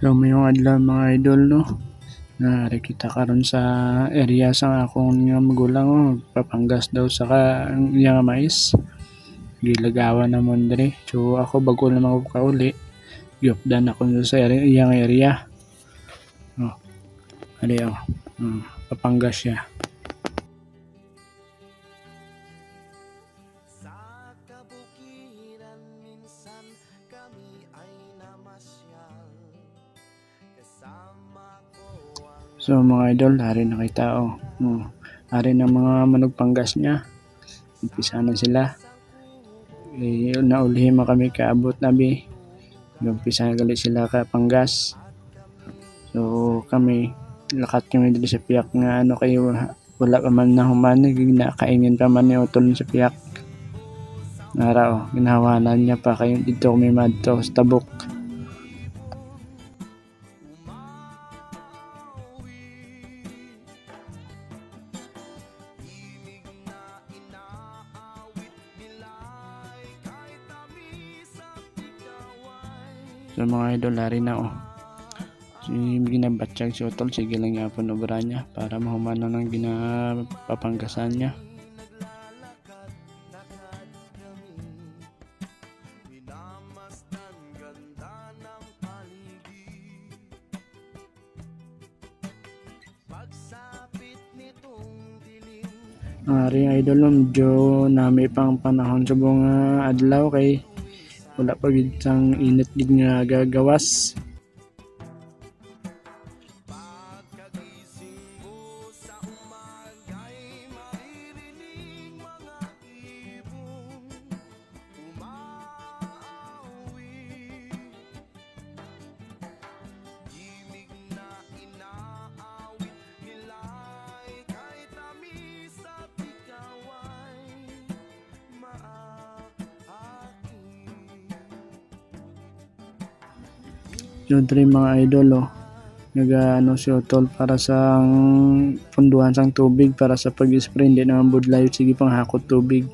So mayong adlaw mga idol no. Naari kita karon sa area sa akong nga magulang papanggas daw sa iya nga mais. Gilagawan na mo diri. So ako bago na ako kauli. Gyupdan ako sa iya nga area. Oh, ali oh. Papanggas siya. So mga idol, hari na kita oh. Hari ng mga manugpanggas niya. Umpisa na sila. Naulihim kami kaabot nabi. Umpisa na gali sila ka panggas. So kami lakat kami dito sa piyak nga ano kayo wala pa man na human ginakaingin pa man ni utol sa piyak. Nara oh, ginahawanan niya pa kayo dito kami madto sa tabok. So mga idol, hari na oh. So ginabatsyag si utol, sige lang yapon obra niya para mahumana ng ginapapanggasan niya. Hari idol, medyo nami pang panahon sa buong adlaw kay wala pa gid sang init gid nga gagawas. Yung mga idol oh, nag-ano si utol para sa punduhan sang tubig para sa pag-spray, hindi naman budlayo sige pang hakot tubig.